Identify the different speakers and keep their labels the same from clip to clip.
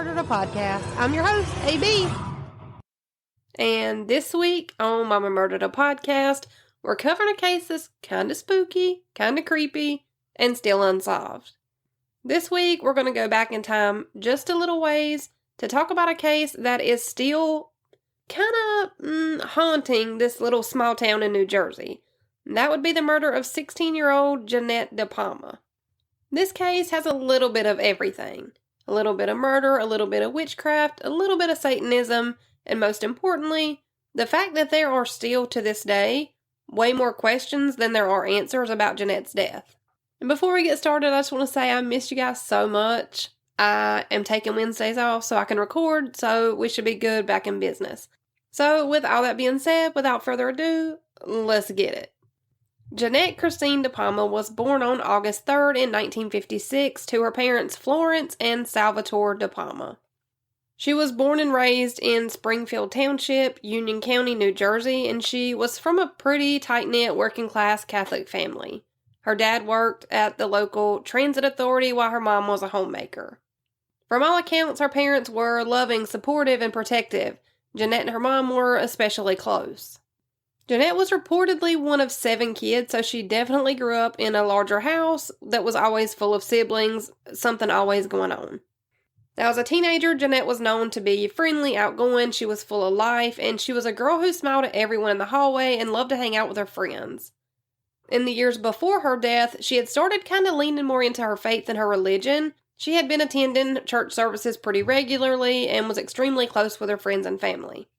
Speaker 1: Murdered, a podcast. I'm your host, AB. And this week on Mama Murdered, a podcast, we're covering a case that's kind of spooky, kind of creepy, and still unsolved. This week, we're going to go back in time just a little ways to talk about a case that is still kind of haunting this little small town in New Jersey. And that would be the murder of 16-year-old Jeanette DePalma. This case has a little bit of everything. A little bit of murder, a little bit of witchcraft, a little bit of Satanism, and most importantly, the fact that there are still, to this day, way more questions than there are answers about Jeanette's death. And before we get started, I just want to say I missed you guys so much. I am taking Wednesdays off so I can record, so we should be good back in business. So, with all that being said, without further ado, let's get it. Jeanette Christine DePalma was born on August 3rd in 1956 to her parents Florence and Salvatore DePalma. She was born and raised in Springfield Township, Union County, New Jersey, and she was from a pretty tight-knit working-class Catholic family. Her dad worked at the local transit authority while her mom was a homemaker. From all accounts, her parents were loving, supportive, and protective. Jeanette and her mom were especially close. Jeanette was reportedly one of 7 kids, so she definitely grew up in a larger house that was always full of siblings, something always going on. Now, as a teenager, Jeanette was known to be friendly, outgoing, she was full of life, and she was a girl who smiled at everyone in the hallway and loved to hang out with her friends. In the years before her death, she had started kind of leaning more into her faith and her religion. She had been attending church services pretty regularly and was extremely close with her friends and family.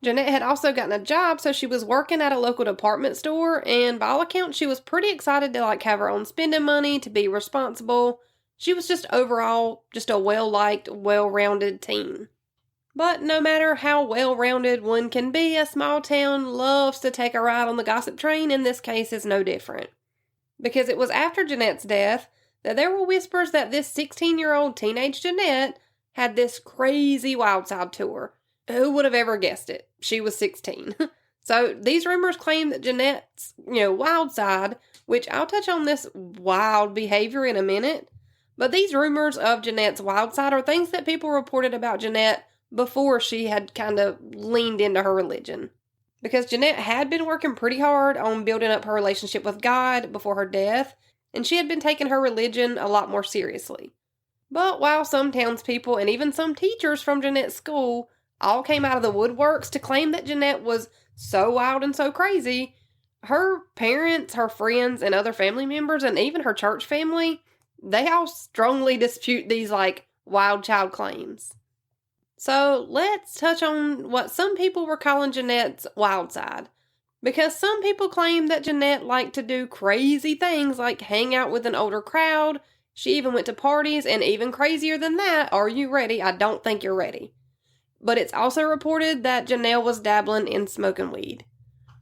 Speaker 1: Jeanette had also gotten a job, so she was working at a local department store, and by all accounts, she was pretty excited to have her own spending money, to be responsible. She was just overall just a well-liked, well-rounded teen. But no matter how well-rounded one can be, a small town loves to take a ride on the gossip train, and this case is no different. Because it was after Jeanette's death that there were whispers that this 16-year-old teenage Jeanette had this crazy wild side to her. Who would have ever guessed it? She was 16. So these rumors claim that Jeanette's, wild side, which I'll touch on this wild behavior in a minute, but these rumors of Jeanette's wild side are things that people reported about Jeanette before she had kind of leaned into her religion. Because Jeanette had been working pretty hard on building up her relationship with God before her death, and she had been taking her religion a lot more seriously. But while some townspeople and even some teachers from Jeanette's school all came out of the woodworks to claim that Jeanette was so wild and so crazy, her parents, her friends, and other family members, and even her church family, they all strongly dispute these, wild child claims. So, let's touch on what some people were calling Jeanette's wild side. Because some people claim that Jeanette liked to do crazy things like hang out with an older crowd. She even went to parties, and even crazier than that, are you ready? I don't think you're ready. But it's also reported that Jeanette was dabbling in smoking weed.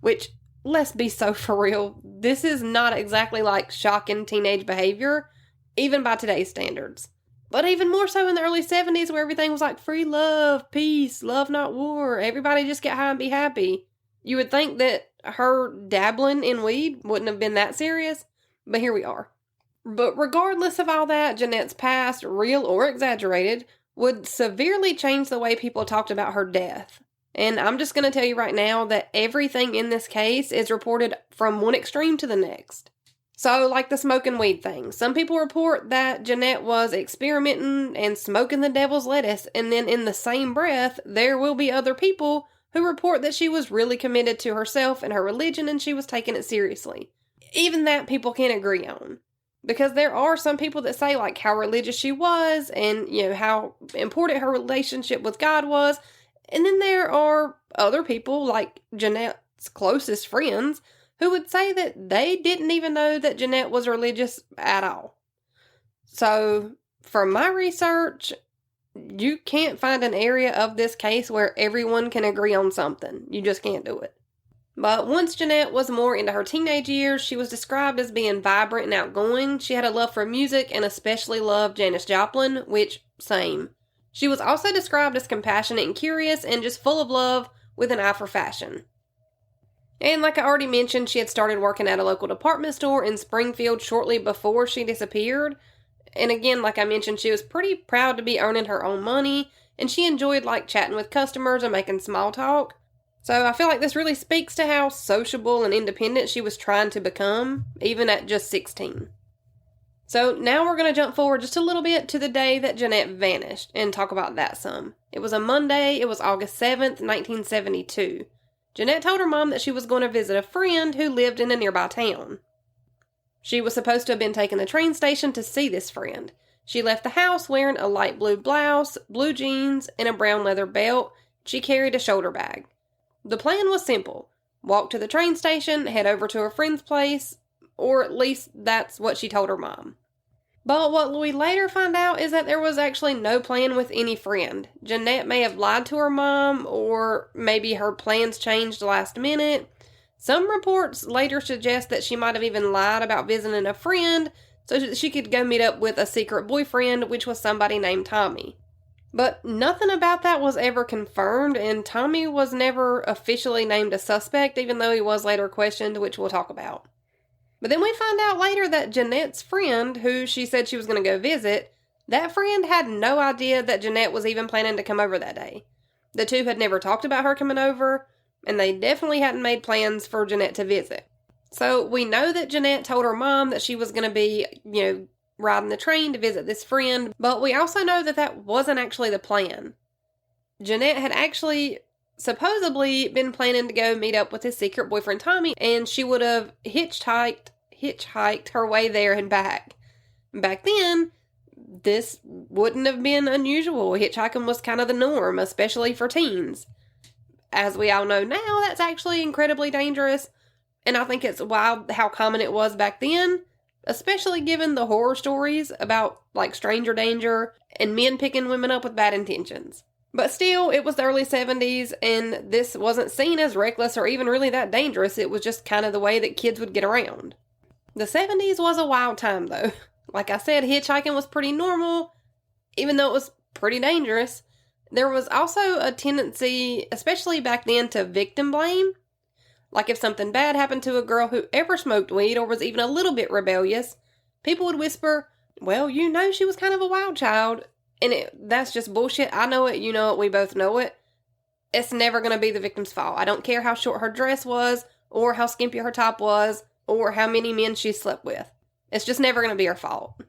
Speaker 1: Which, let's be so for real, this is not exactly shocking teenage behavior, even by today's standards. But even more so in the early 70s where everything was free love, peace, love not war, everybody just get high and be happy. You would think that her dabbling in weed wouldn't have been that serious, but here we are. But regardless of all that, Jeanette's past, real or exaggerated, would severely change the way people talked about her death. And I'm just going to tell you right now that everything in this case is reported from one extreme to the next. So, like the smoking weed thing, some people report that Jeanette was experimenting and smoking the devil's lettuce, and then in the same breath, there will be other people who report that she was really committed to herself and her religion and she was taking it seriously. Even that people can't agree on. Because there are some people that say how religious she was and, how important her relationship with God was. And then there are other people like Jeanette's closest friends who would say that they didn't even know that Jeanette was religious at all. So, from my research, you can't find an area of this case where everyone can agree on something. You just can't do it. But once Jeanette was more into her teenage years, she was described as being vibrant and outgoing. She had a love for music and especially loved Janis Joplin, which, same. She was also described as compassionate and curious and just full of love with an eye for fashion. And like I already mentioned, she had started working at a local department store in Springfield shortly before she disappeared. And again, like I mentioned, she was pretty proud to be earning her own money, and she enjoyed chatting with customers and making small talk. So I feel like this really speaks to how sociable and independent she was trying to become, even at just 16. So now we're going to jump forward just a little bit to the day that Jeanette vanished and talk about that some. It was a Monday. It was August 7th, 1972. Jeanette told her mom that she was going to visit a friend who lived in a nearby town. She was supposed to have been taking the train station to see this friend. She left the house wearing a light blue blouse, blue jeans, and a brown leather belt. She carried a shoulder bag. The plan was simple. Walk to the train station, head over to her friend's place, or at least that's what she told her mom. But what we later find out is that there was actually no plan with any friend. Jeanette may have lied to her mom, or maybe her plans changed last minute. Some reports later suggest that she might have even lied about visiting a friend so that she could go meet up with a secret boyfriend, which was somebody named Tommy. But nothing about that was ever confirmed, and Tommy was never officially named a suspect, even though he was later questioned, which we'll talk about. But then we find out later that Jeanette's friend, who she said she was going to go visit, that friend had no idea that Jeanette was even planning to come over that day. The two had never talked about her coming over, and they definitely hadn't made plans for Jeanette to visit. So we know that Jeanette told her mom that she was going to be, riding the train to visit this friend, but we also know that that wasn't actually the plan. Jeanette had actually supposedly been planning to go meet up with his secret boyfriend Tommy, and she would have hitchhiked her way there and back. Back then, this wouldn't have been unusual. Hitchhiking was kind of the norm, especially for teens. As we all know now, that's actually incredibly dangerous, and I think it's wild how common it was back then, especially given the horror stories about, stranger danger and men picking women up with bad intentions. But still, it was the early 70s, and this wasn't seen as reckless or even really that dangerous. It was just kind of the way that kids would get around. The 70s was a wild time, though. Like I said, hitchhiking was pretty normal, even though it was pretty dangerous. There was also a tendency, especially back then, to victim blame. Like if something bad happened to a girl who ever smoked weed or was even a little bit rebellious, people would whisper, well, she was kind of a wild child. And that's just bullshit. I know it, you know it, we both know it. It's never going to be the victim's fault. I don't care how short her dress was, or how skimpy her top was, or how many men she slept with. It's just never going to be her fault.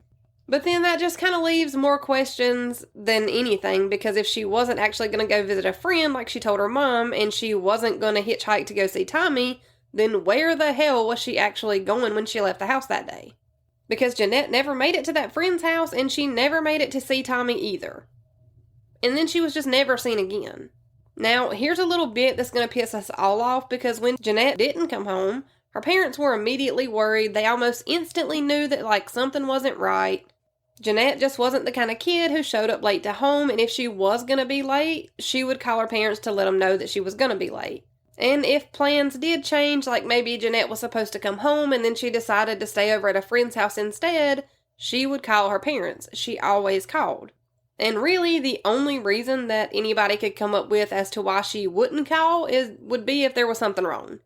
Speaker 1: But then that just kind of leaves more questions than anything, because if she wasn't actually going to go visit a friend like she told her mom, and she wasn't going to hitchhike to go see Tommy, then where the hell was she actually going when she left the house that day? Because Jeanette never made it to that friend's house, and she never made it to see Tommy either. And then she was just never seen again. Now, here's a little bit that's going to piss us all off, because when Jeanette didn't come home, her parents were immediately worried. They almost instantly knew that, something wasn't right. Jeanette just wasn't the kind of kid who showed up late to home, and if she was going to be late, she would call her parents to let them know that she was going to be late. And if plans did change, like maybe Jeanette was supposed to come home and then she decided to stay over at a friend's house instead, she would call her parents. She always called. And really, the only reason that anybody could come up with as to why she wouldn't call would be if there was something wrong.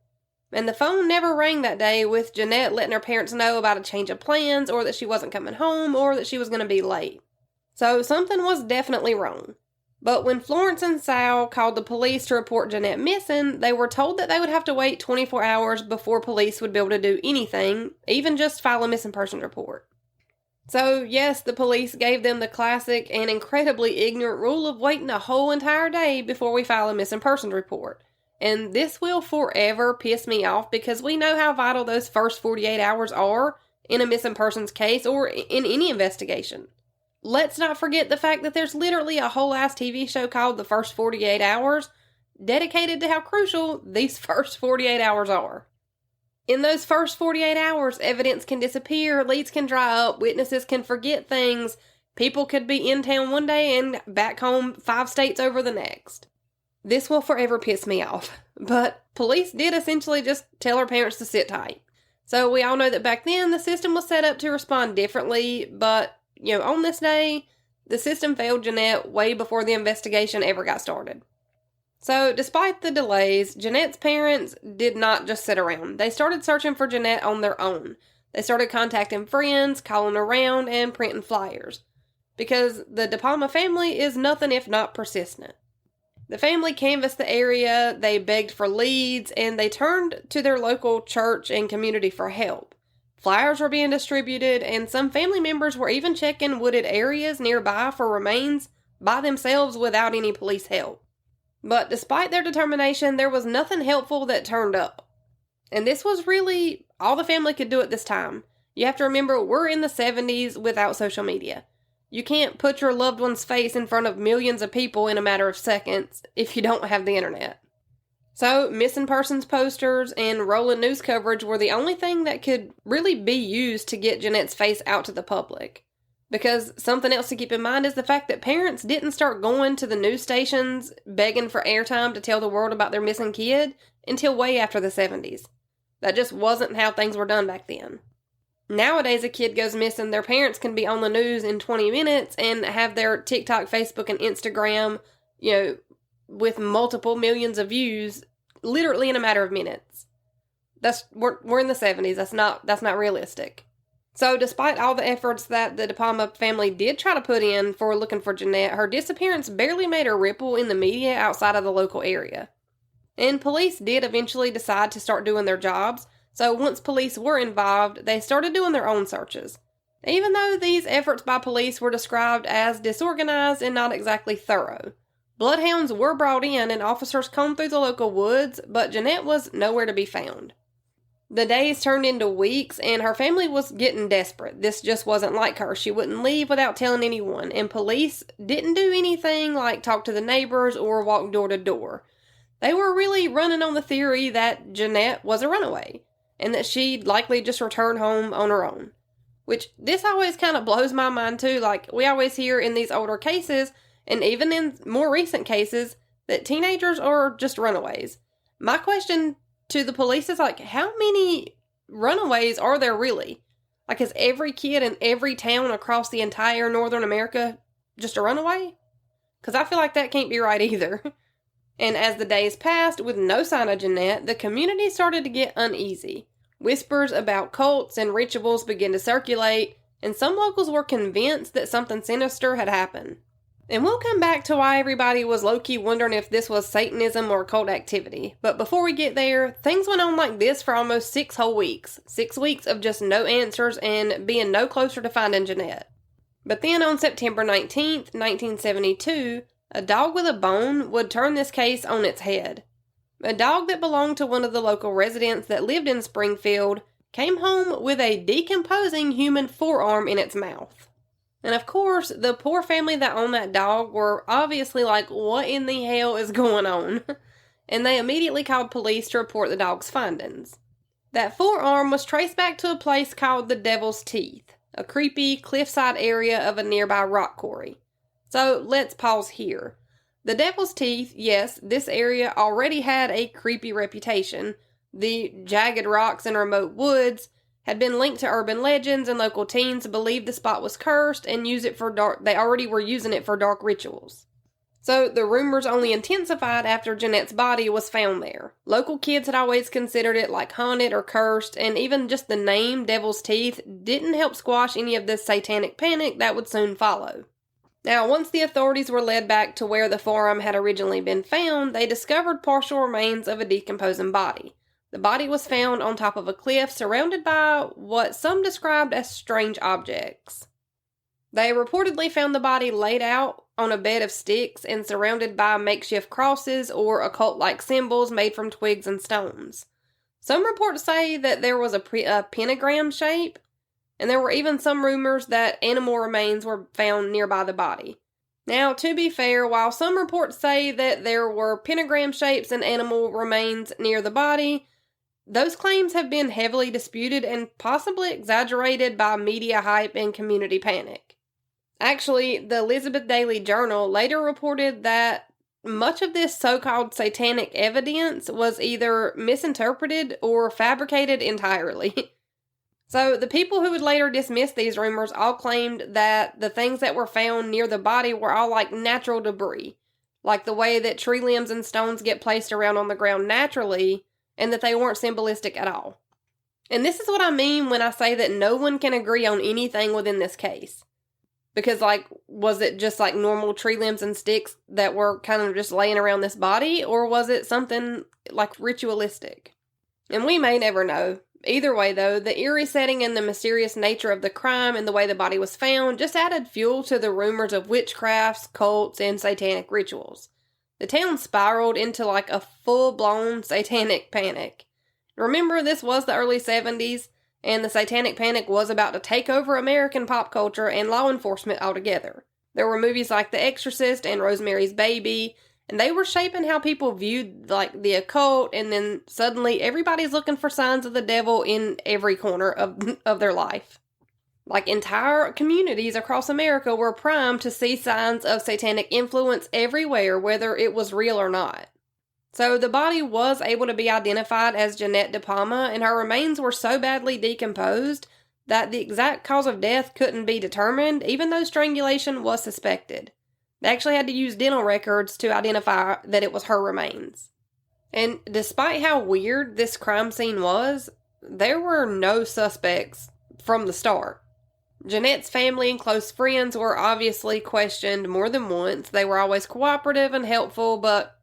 Speaker 1: And the phone never rang that day with Jeanette letting her parents know about a change of plans, or that she wasn't coming home, or that she was going to be late. So something was definitely wrong. But when Florence and Sal called the police to report Jeanette missing, they were told that they would have to wait 24 hours before police would be able to do anything, even just file a missing person report. So yes, the police gave them the classic and incredibly ignorant rule of waiting a whole entire day before we file a missing person report. And this will forever piss me off, because we know how vital those first 48 hours are in a missing persons case or in any investigation. Let's not forget the fact that there's literally a whole ass TV show called The First 48 Hours dedicated to how crucial these first 48 hours are. In those first 48 hours, evidence can disappear, leads can dry up, witnesses can forget things, people could be in town one day and back home 5 states over the next. This will forever piss me off, but police did essentially just tell her parents to sit tight. So we all know that back then the system was set up to respond differently, but, on this day, the system failed Jeanette way before the investigation ever got started. So, despite the delays, Jeanette's parents did not just sit around. They started searching for Jeanette on their own. They started contacting friends, calling around, and printing flyers. Because the DePalma family is nothing if not persistent. The family canvassed the area, they begged for leads, and they turned to their local church and community for help. Flyers were being distributed, and some family members were even checking wooded areas nearby for remains by themselves without any police help. But despite their determination, there was nothing helpful that turned up. And this was really all the family could do at this time. You have to remember, we're in the 70s without social media. You can't put your loved one's face in front of millions of people in a matter of seconds if you don't have the internet. So, missing persons posters and rolling news coverage were the only thing that could really be used to get Jeanette's face out to the public. Because something else to keep in mind is the fact that parents didn't start going to the news stations begging for airtime to tell the world about their missing kid until way after the 70s. That just wasn't how things were done back then. Nowadays, a kid goes missing, their parents can be on the news in 20 minutes and have their TikTok, Facebook, and Instagram, with multiple millions of views, literally in a matter of minutes. We're in the 70s. That's not realistic. So, despite all the efforts that the DePalma family did try to put in for looking for Jeanette, her disappearance barely made a ripple in the media outside of the local area. And police did eventually decide to start doing their jobs. So once police were involved, they started doing their own searches. Even though these efforts by police were described as disorganized and not exactly thorough. Bloodhounds were brought in and officers combed through the local woods, but Jeanette was nowhere to be found. The days turned into weeks and her family was getting desperate. This just wasn't like her. She wouldn't leave without telling anyone, and police didn't do anything like talk to the neighbors or walk door to door. They were really running on the theory that Jeanette was a runaway, and that she'd likely just return home on her own. Which, this always kind of blows my mind too. Like, we always hear in these older cases, and even in more recent cases, that teenagers are just runaways. My question to the police is like, how many runaways are there really? Like, is every kid in every town across the entire Northern America just a runaway? Because I feel like that can't be right either. And as the days passed, with no sign of Jeanette, the community started to get uneasy. Whispers about cults and rituals began to circulate, and some locals were convinced that something sinister had happened. And we'll come back to why everybody was low-key wondering if this was Satanism or cult activity. But before we get there, things went on like this for almost 6 whole weeks. 6 weeks of just no answers and being no closer to finding Jeanette. But then on September 19th, 1972, a dog with a bone would turn this case on its head. A dog that belonged to one of the local residents that lived in Springfield came home with a decomposing human forearm in its mouth. And of course, the poor family that owned that dog were obviously like, what in the hell is going on? And they immediately called police to report the dog's findings. That forearm was traced back to a place called the Devil's Teeth, a creepy cliffside area of a nearby rock quarry. So let's pause here. The Devil's Teeth, yes, this area already had a creepy reputation. The jagged rocks and remote woods had been linked to urban legends, and local teens believed the spot was cursed and use it for they already were using it for dark rituals. So the rumors only intensified after Jeanette's body was found there. Local kids had always considered it like haunted or cursed, and even just the name Devil's Teeth didn't help squash any of this satanic panic that would soon follow. Now, once the authorities were led back to where the forearm had originally been found, they discovered partial remains of a decomposing body. The body was found on top of a cliff surrounded by what some described as strange objects. They reportedly found the body laid out on a bed of sticks and surrounded by makeshift crosses or occult-like symbols made from twigs and stones. Some reports say that there was a pentagram shape, and there were even some rumors that animal remains were found nearby the body. Now, to be fair, while some reports say that there were pentagram shapes and animal remains near the body, those claims have been heavily disputed and possibly exaggerated by media hype and community panic. Actually, the Elizabeth Daily Journal later reported that much of this so-called satanic evidence was either misinterpreted or fabricated entirely. So, the people who would later dismiss these rumors all claimed that the things that were found near the body were all like natural debris, like the way that tree limbs and stones get placed around on the ground naturally, and that they weren't symbolistic at all. And this is what I mean when I say that no one can agree on anything within this case. Because, was it just normal tree limbs and sticks that were kind of just laying around this body? Or was it something, ritualistic? And we may never know. Either way, though, the eerie setting and the mysterious nature of the crime and the way the body was found just added fuel to the rumors of witchcrafts, cults, and satanic rituals. The town spiraled into a full-blown satanic panic. Remember, this was the early 70s, and the satanic panic was about to take over American pop culture and law enforcement altogether. There were movies like The Exorcist and Rosemary's Baby, and they were shaping how people viewed, the occult, and then suddenly everybody's looking for signs of the devil in every corner of their life. Entire communities across America were primed to see signs of satanic influence everywhere, whether it was real or not. So the body was able to be identified as Jeanette DePalma, and her remains were so badly decomposed that the exact cause of death couldn't be determined, even though strangulation was suspected. They actually had to use dental records to identify that it was her remains. And despite how weird this crime scene was, there were no suspects from the start. Jeanette's family and close friends were obviously questioned more than once. They were always cooperative and helpful, but,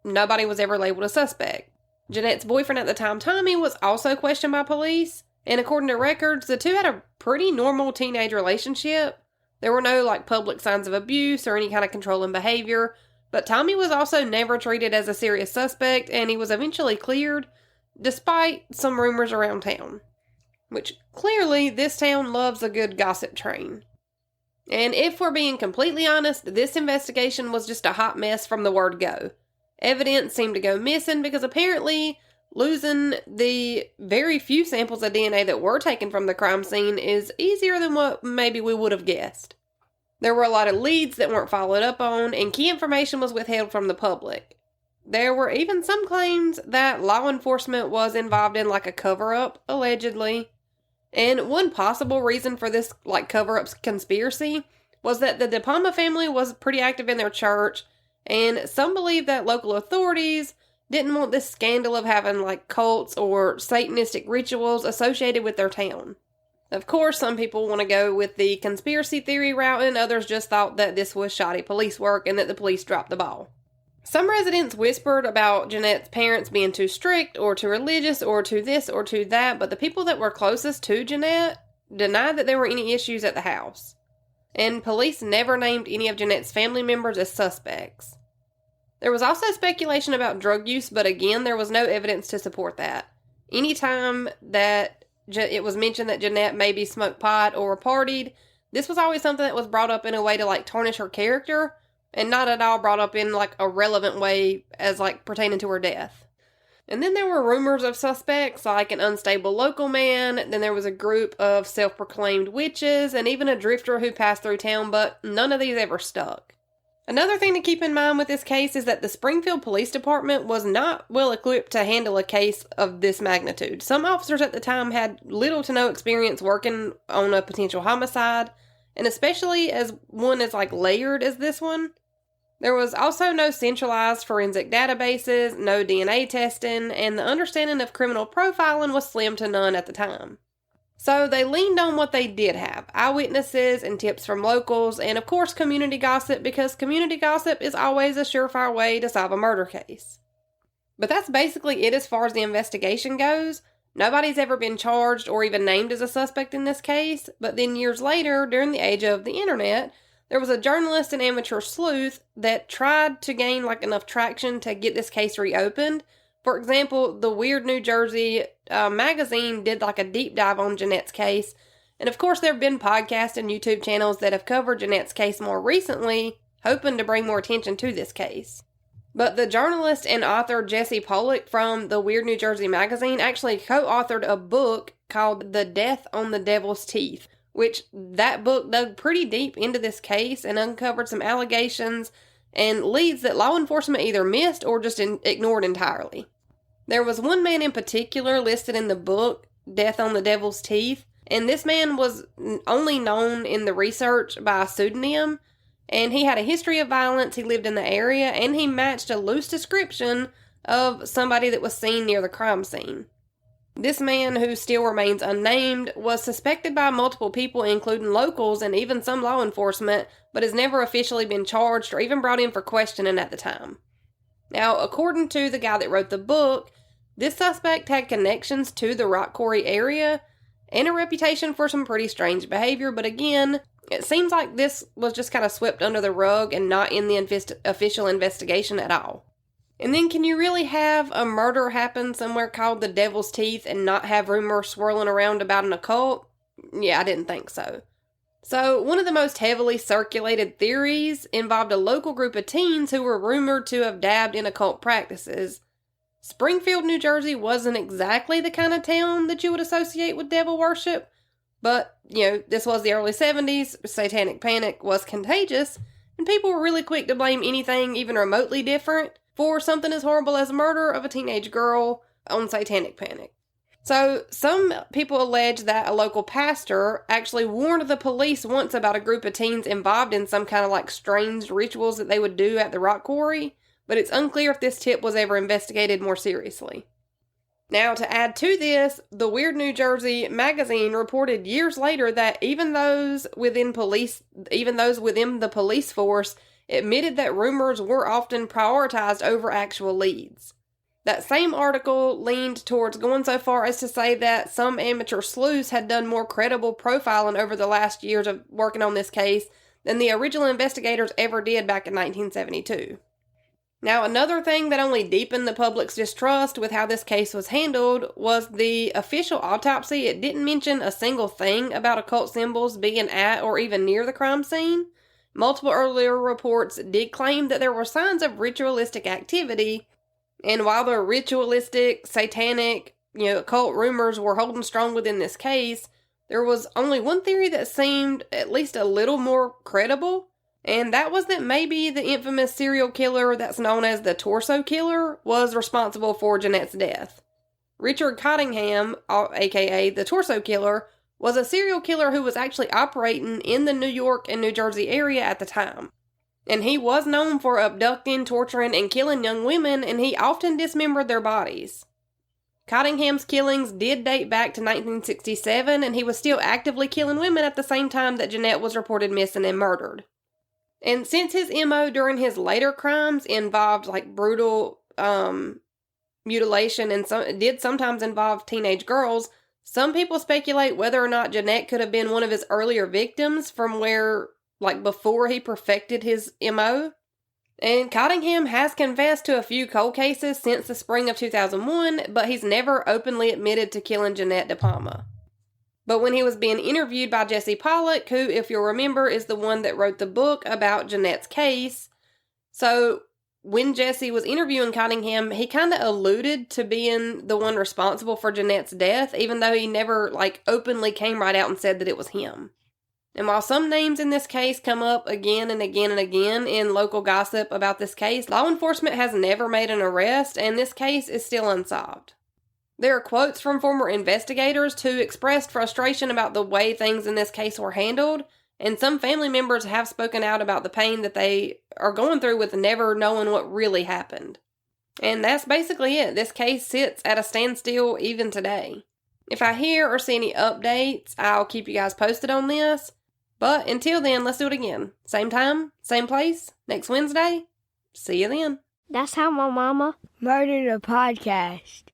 Speaker 1: nobody was ever labeled a suspect. Jeanette's boyfriend at the time, Tommy, was also questioned by police, and according to records, the two had a pretty normal teenage relationship. There were no, public signs of abuse or any kind of controlling behavior, but Tommy was also never treated as a serious suspect, and he was eventually cleared, despite some rumors around town. Which, clearly, this town loves a good gossip train. And if we're being completely honest, this investigation was just a hot mess from the word go. Evidence seemed to go missing because apparently losing the very few samples of DNA that were taken from the crime scene is easier than what maybe we would have guessed. There were a lot of leads that weren't followed up on, and key information was withheld from the public. There were even some claims that law enforcement was involved in a cover-up, allegedly. And one possible reason for this, cover-up conspiracy was that the DePalma family was pretty active in their church, and some believe that local authorities didn't want this scandal of having, cults or Satanistic rituals associated with their town. Of course, some people want to go with the conspiracy theory route, and others just thought that this was shoddy police work and that the police dropped the ball. Some residents whispered about Jeanette's parents being too strict or too religious or too this or too that, but the people that were closest to Jeanette denied that there were any issues at the house. And police never named any of Jeanette's family members as suspects. There was also speculation about drug use, but again, there was no evidence to support that. Anytime that it was mentioned that Jeanette maybe smoked pot or partied, this was always something that was brought up in a way to tarnish her character, and not at all brought up in a relevant way as pertaining to her death. And then there were rumors of suspects like an unstable local man, then there was a group of self-proclaimed witches, and even a drifter who passed through town, but none of these ever stuck. Another thing to keep in mind with this case is that the Springfield Police Department was not well equipped to handle a case of this magnitude. Some officers at the time had little to no experience working on a potential homicide, and especially as one as layered as this one. There was also no centralized forensic databases, no DNA testing, and the understanding of criminal profiling was slim to none at the time. So they leaned on what they did have, eyewitnesses and tips from locals, and of course community gossip, because community gossip is always a surefire way to solve a murder case. But that's basically it as far as the investigation goes. Nobody's ever been charged or even named as a suspect in this case, but then years later, during the age of the internet, there was a journalist and amateur sleuth that tried to gain enough traction to get this case reopened. For example, the Weird New Jersey magazine did a deep dive on Jeanette's case. And of course, there have been podcasts and YouTube channels that have covered Jeanette's case more recently, hoping to bring more attention to this case. But the journalist and author Jesse Pollock from the Weird New Jersey magazine actually co-authored a book called The Death on the Devil's Teeth, which that book dug pretty deep into this case and uncovered some allegations and leads that law enforcement either missed or just ignored entirely. There was one man in particular listed in the book, Death on the Devil's Teeth, and this man was only known in the research by a pseudonym, and he had a history of violence, he lived in the area, and he matched a loose description of somebody that was seen near the crime scene. This man, who still remains unnamed, was suspected by multiple people, including locals and even some law enforcement, but has never officially been charged or even brought in for questioning at the time. Now, according to the guy that wrote the book, this suspect had connections to the rock quarry area and a reputation for some pretty strange behavior, but again, it seems like this was just kind of swept under the rug and not in the official investigation at all. And then, can you really have a murder happen somewhere called the Devil's Teeth and not have rumors swirling around about an occult? Yeah, I didn't think so. So, one of the most heavily circulated theories involved a local group of teens who were rumored to have dabbed in occult practices. Springfield, New Jersey wasn't exactly the kind of town that you would associate with devil worship, but, this was the early 70s, satanic panic was contagious, and people were really quick to blame anything even remotely different for something as horrible as murder of a teenage girl on satanic panic. So, some people allege that a local pastor actually warned the police once about a group of teens involved in some kind of strange rituals that they would do at the rock quarry, but it's unclear if this tip was ever investigated more seriously. Now, to add to this, the Weird New Jersey magazine reported years later that even those within the police force admitted that rumors were often prioritized over actual leads. That same article leaned towards going so far as to say that some amateur sleuths had done more credible profiling over the last years of working on this case than the original investigators ever did back in 1972. Now, another thing that only deepened the public's distrust with how this case was handled was the official autopsy. It didn't mention a single thing about occult symbols being at or even near the crime scene. Multiple earlier reports did claim that there were signs of ritualistic activity, and while the ritualistic, satanic, occult rumors were holding strong within this case, there was only one theory that seemed at least a little more credible, and that was that maybe the infamous serial killer that's known as the Torso Killer was responsible for Jeanette's death. Richard Cottingham, aka the Torso Killer, was a serial killer who was actually operating in the New York and New Jersey area at the time. And he was known for abducting, torturing, and killing young women, and he often dismembered their bodies. Cottingham's killings did date back to 1967, and he was still actively killing women at the same time that Jeanette was reported missing and murdered. And since his MO during his later crimes involved brutal mutilation and did sometimes involve teenage girls, some people speculate whether or not Jeanette could have been one of his earlier victims from before he perfected his MO. And Cottingham has confessed to a few cold cases since the spring of 2001, but he's never openly admitted to killing Jeanette DePalma. But when he was being interviewed by Jesse Pollock, who, if you'll remember, is the one that wrote the book about Jeanette's case, so when Jesse was interviewing Cottingham, he kind of alluded to being the one responsible for Jeanette's death, even though he never, openly came right out and said that it was him. And while some names in this case come up again and again and again in local gossip about this case, law enforcement has never made an arrest, and this case is still unsolved. There are quotes from former investigators who expressed frustration about the way things in this case were handled, and some family members have spoken out about the pain that they are going through with never knowing what really happened. And that's basically it. This case sits at a standstill even today. If I hear or see any updates, I'll keep you guys posted on this. But until then, let's do it again. Same time, same place, next Wednesday. See you then.
Speaker 2: That's how my mama murdered a podcast.